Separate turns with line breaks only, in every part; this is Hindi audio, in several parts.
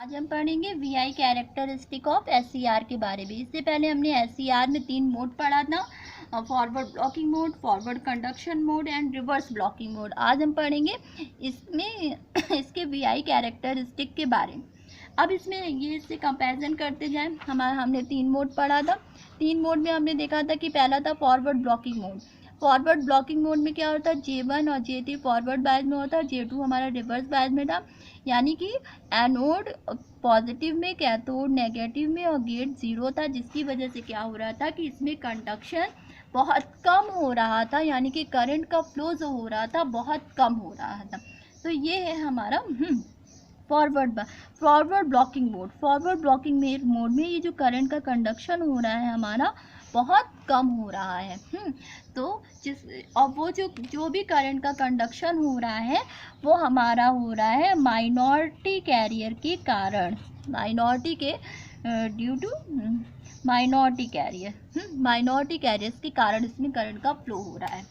आज हम पढ़ेंगे वीआई कैरेक्टरिस्टिक ऑफ एससीआर के बारे में। इससे पहले हमने एससीआर में 3 मोड पढ़ा था, forward blocking mode, forward conduction mode and reverse blocking mode. आज हम पढ़ेंगे इसमें इसके वीआई कैरेक्टरिस्टिक के बारे में। अब इसमें ये इससे कंपैरिजन करते जाएं। हमने 3 मोड पढ़ा था। 3 मोड में हमने देखा था कि पहला था forward blocking mode. Forward blocking mode में क्या होता है, J1 और J3 फॉरवर्ड बायस में होता है, J2 हमारा रिवर्स बायस में था। यानी कि एनोड पॉजिटिव में, कैथोड नेगेटिव में और गेट ज़ीरो था, जिसकी वजह से क्या हो रहा था कि इसमें कंडक्शन बहुत कम हो रहा था, यानी कि करंट का फ्लो जो हो रहा था बहुत कम हो रहा था। तो ये है हमारा forward blocking mode. Forward blocking mode में ये जो करंट का कंडक्शन हो रहा है हमारा बहुत कम हो रहा है। तो और वो जो भी करंट का कंडक्शन हो रहा है वो हमारा हो रहा है माइनॉरिटी कैरियर के कारण, माइनॉरिटी के ड्यू टू माइनॉरिटी कैरियर्स के कारण इसमें करंट का फ्लो हो रहा है।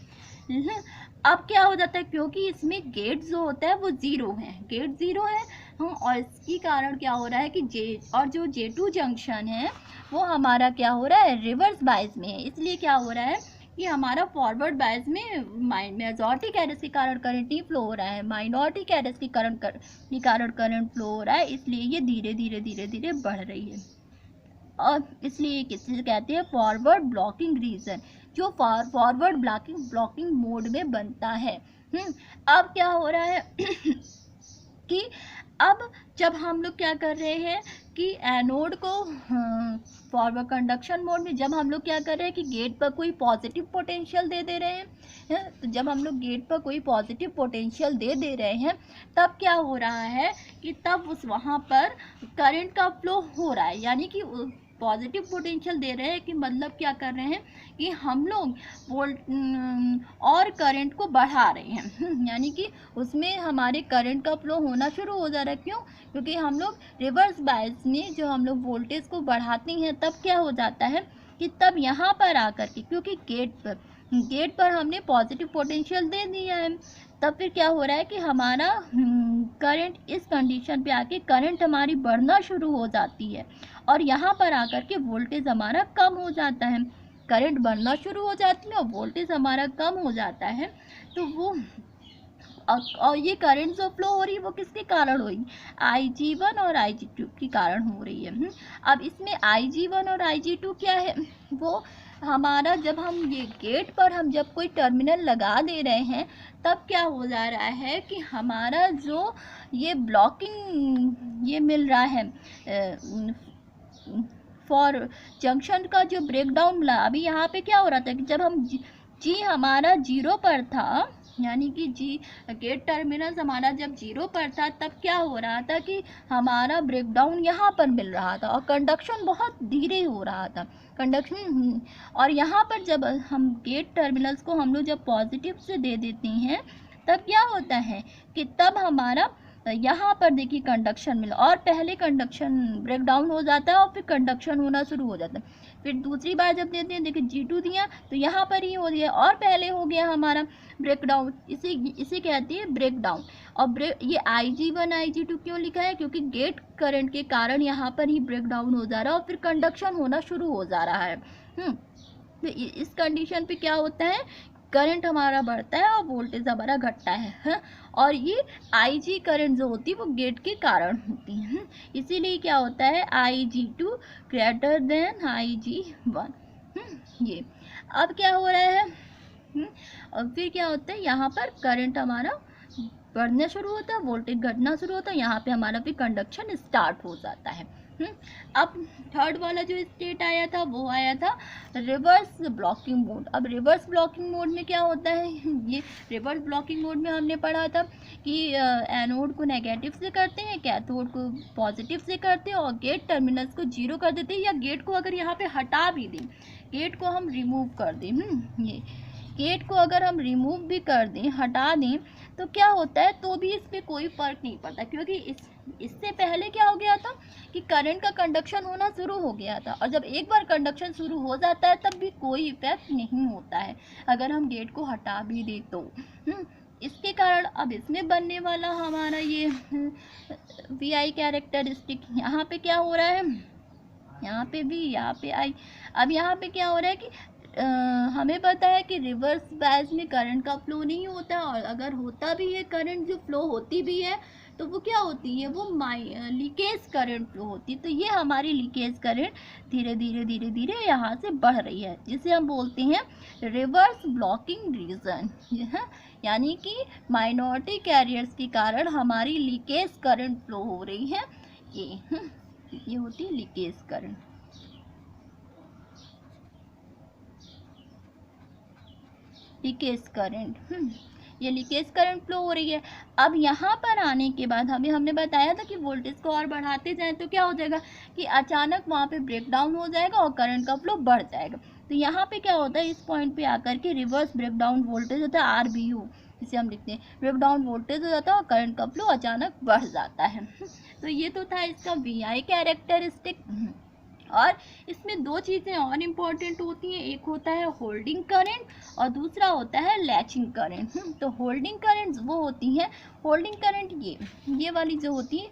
अब क्या हो जाता है, क्योंकि इसमें गेट जो होता है वो ज़ीरो है, गेट ज़ीरो है, और इसके कारण क्या हो रहा है कि जो J2 जंक्शन है वो हमारा क्या हो रहा है, रिवर्स बायस में है। इसलिए क्या हो रहा है कि हमारा फॉरवर्ड बायस में मेजॉरिटी कैरियर्स के कारण करंट नहीं फ्लो हो रहा है, माइनॉरिटी कैरियर्स के कारण करंट फ्लो हो रहा है। इसलिए ये धीरे धीरे बढ़ रही है, और इसलिए किसे कहते हैं, फॉरवर्ड ब्लॉकिंग रीजन, जो फॉरवर्ड ब्लॉकिंग मोड में बनता है। अब क्या हो रहा है कि अब जब हम लोग क्या कर रहे हैं कि एनोड को फॉरवर्ड कंडक्शन मोड में जब हम लोग क्या कर रहे हैं कि गेट पर कोई पॉजिटिव पोटेंशियल दे रहे हैं, तो जब हम लोग गेट पर कोई पॉजिटिव पोटेंशियल दे रहे हैं तब क्या हो रहा है कि तब वहाँ पर करंट का फ्लो हो रहा है। यानी कि पॉजिटिव पोटेंशियल दे रहे हैं कि मतलब क्या कर रहे हैं कि हम लोग और करंट को बढ़ा रहे हैं, यानी कि उसमें हमारे करंट का फ्लो होना शुरू हो जा रहा है। क्यों? क्योंकि हम लोग रिवर्स बायस में जो हम लोग वोल्टेज को बढ़ाते हैं तब क्या हो जाता है कि तब यहाँ पर आकर के, क्योंकि गेट पर हमने पॉजिटिव पोटेंशियल दे दिया है, तब फिर क्या हो रहा है कि हमारा करंट इस कंडीशन पे आके करंट हमारी बढ़ना शुरू हो जाती है, और यहाँ पर आकर के वोल्टेज हमारा कम हो जाता है। करंट बढ़ना शुरू हो जाती है और वोल्टेज हमारा कम हो जाता है। तो वो और ये करंट जो फ्लो हो रही है वो किसके कारण हो रही है, Ig1 और Ig2 के कारण हो रही है। अब इसमें Ig1 और Ig2 क्या है, वो हमारा जब हम ये गेट पर हम जब कोई टर्मिनल लगा दे रहे हैं तब क्या हो जा रहा है कि हमारा जो ये ब्लॉकिंग ये मिल रहा है फॉर जंक्शन का जो ब्रेकडाउन मिला। अभी यहाँ पे क्या हो रहा था कि जब हम जी हमारा 0 पर था, यानी कि गेट टर्मिनल हमारा जब 0 पर था तब क्या हो रहा था कि हमारा ब्रेकडाउन यहाँ पर मिल रहा था और कंडक्शन बहुत धीरे हो रहा था कंडक्शन। और यहाँ पर जब हम गेट टर्मिनल्स को हम लोग जब पॉजिटिव से दे देते हैं तब क्या होता है कि तब हमारा यहाँ पर देखिए कंडक्शन मिला, और पहले कंडक्शन ब्रेकडाउन हो जाता है और फिर कंडक्शन होना शुरू हो जाता है। फिर दूसरी बार जब देते हैं, देखिए G2 दिया तो यहाँ पर ही हो गया और पहले हो गया हमारा ब्रेकडाउन, इसे कहते हैं ब्रेकडाउन। और ये Ig1 Ig2 क्यों लिखा है, क्योंकि गेट करंट के कारण यहाँ पर ही ब्रेकडाउन हो जा रहा है और फिर कंडक्शन होना शुरू हो जा रहा है। तो इस कंडीशन पे क्या होता है, करंट हमारा बढ़ता है और वोल्टेज हमारा घटता है। और ये Ig करंट जो होती है वो गेट के कारण होती है। इसीलिए क्या होता है, Ig2 ग्रेटर देन Ig1। ये अब क्या हो रहा है, और फिर क्या होता है, यहाँ पर करंट हमारा बढ़ना शुरू होता है, वोल्टेज घटना शुरू होता है, यहाँ पे हमारा भी कंडक्शन स्टार्ट हो जाता है। अब थर्ड वाला जो स्टेट आया था वो आया था रिवर्स ब्लॉकिंग मोड। अब रिवर्स ब्लॉकिंग मोड में क्या होता है, ये रिवर्स ब्लॉकिंग मोड में हमने पढ़ा था कि एनोड को नेगेटिव से करते हैं, कैथोड को पॉजिटिव से करते हैं, और गेट टर्मिनल्स को 0 कर देते हैं, या गेट को अगर यहाँ पे हटा भी दें, गेट को हम रिमूव कर दें, ये गेट को अगर हम रिमूव भी कर दें, हटा दें, तो क्या होता है, तो भी इस पर कोई फ़र्क नहीं पड़ता, क्योंकि इससे पहले क्या हो गया था कि करंट का कंडक्शन होना शुरू हो गया था, और जब एक बार कंडक्शन शुरू हो जाता है तब भी कोई इफेक्ट नहीं होता है अगर हम गेट को हटा भी दें तो। इसके कारण अब इसमें बनने वाला हमारा ये VI कैरेक्टरिस्टिक, यहाँ पे क्या हो रहा है, यहाँ पे भी, यहाँ पे आई। अब यहाँ पे क्या हो रहा है कि हमें पता है कि रिवर्स बायस में करंट का फ्लो नहीं होता, और अगर होता भी है करंट जो फ्लो होती भी है तो वो क्या होती है, वो लीकेज करंट फ्लो होती है। तो ये हमारी लीकेज करंट धीरे धीरे धीरे धीरे यहाँ से बढ़ रही है, जिसे हम बोलते हैं रिवर्स ब्लॉकिंग रीजन। यानी कि माइनॉरिटी कैरियर्स के कारण हमारी लीकेज करंट फ्लो हो रही है, ये होती है लीकेज करंट। लीकेज करंट, ये लीकेज करंट फ्लो हो रही है। अब यहाँ पर आने के बाद हमने बताया था कि वोल्टेज को और बढ़ाते जाएं तो क्या हो जाएगा कि अचानक वहाँ पे ब्रेक डाउन हो जाएगा और करंट का फ्लो बढ़ जाएगा। तो यहाँ पे क्या होता है, इस पॉइंट पे आकर के रिवर्स ब्रेक डाउन वोल्टेज होता है RBU, जिसे हम लिखते हैं ब्रेक डाउन वोल्टेज हो जाता है और करंट का फ्लो अचानक बढ़ जाता है। तो ये तो था इसका VI कैरेक्टरिस्टिक। और इसमें दो चीज़ें और इम्पॉर्टेंट होती हैं, एक होता है होल्डिंग करंट और दूसरा होता है लैचिंग करंट। तो होल्डिंग करंट वो होती हैं, होल्डिंग करंट ये वाली जो होती है,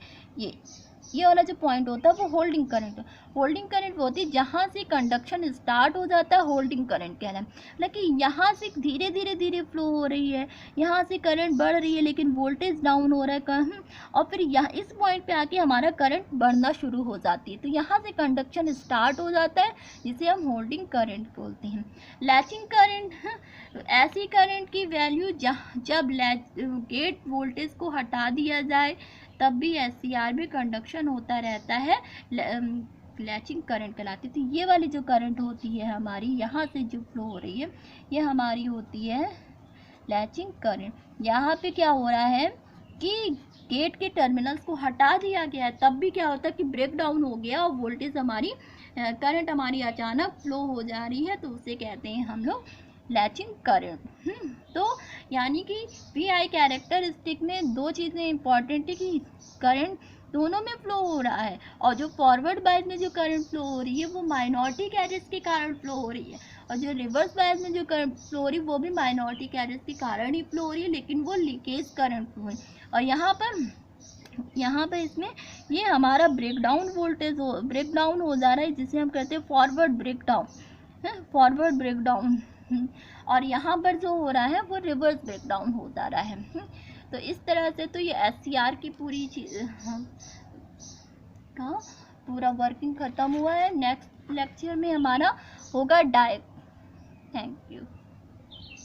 ये वाला जो पॉइंट होता है वो होल्डिंग करंट। होल्डिंग करंट वो होती है जहाँ से कंडक्शन स्टार्ट हो जाता है, होल्डिंग करंट कहना है। लेकिन यहाँ से धीरे धीरे धीरे फ्लो हो रही है, यहाँ से करंट बढ़ रही है लेकिन वोल्टेज डाउन हो रहा है कहीं, और फिर यहाँ इस पॉइंट पे आके हमारा करंट बढ़ना शुरू हो जाती है। तो यहाँ से कंडक्शन स्टार्ट हो जाता है, जिसे हम होल्डिंग करंट बोलते हैं। लैचिंग करंट ऐसी करंट की वैल्यू जब गेट वोल्टेज को हटा दिया जाए तब भी SCR में कंडक्शन होता रहता है, लैचिंग करंट कहलाती है। तो ये वाली जो करंट होती है हमारी, यहाँ से जो फ्लो हो रही है, ये हमारी होती है लैचिंग करंट। यहाँ पे क्या हो रहा है कि गेट के टर्मिनल्स को हटा दिया गया है, तब भी क्या होता है कि ब्रेक डाउन हो गया और वोल्टेज हमारी, करंट हमारी अचानक फ्लो हो जा रही है, तो उसे कहते हैं हम लोग लैचिंग करंट। तो यानी कि VI कैरेक्टरिस्टिक में दो चीज़ें इंपॉर्टेंट है कि करंट दोनों में फ्लो हो रहा है, और जो फॉरवर्ड बायस में जो करंट फ्लो हो रही है वो माइनॉरिटी कैरियर्स के कारण फ्लो हो रही है, और जो रिवर्स बायस में जो करंट फ्लो हो रही है वो भी माइनॉरिटी कैरियर्स के कारण ही फ्लो हो रही है, लेकिन वो लीकेज करंट फ्लो है। और यहाँ पर इसमें ये हमारा breakdown voltage breakdown हो जा रहा है, जिसे हम कहते हैं forward breakdown, forward breakdown. और यहाँ पर जो हो रहा है वो रिवर्स ब्रेक डाउन हो जा रहा है। तो इस तरह से तो ये SCR की पूरी चीज़ का पूरा वर्किंग ख़त्म हुआ है। नेक्स्ट लेक्चर में हमारा होगा डायग्राम। Thank you.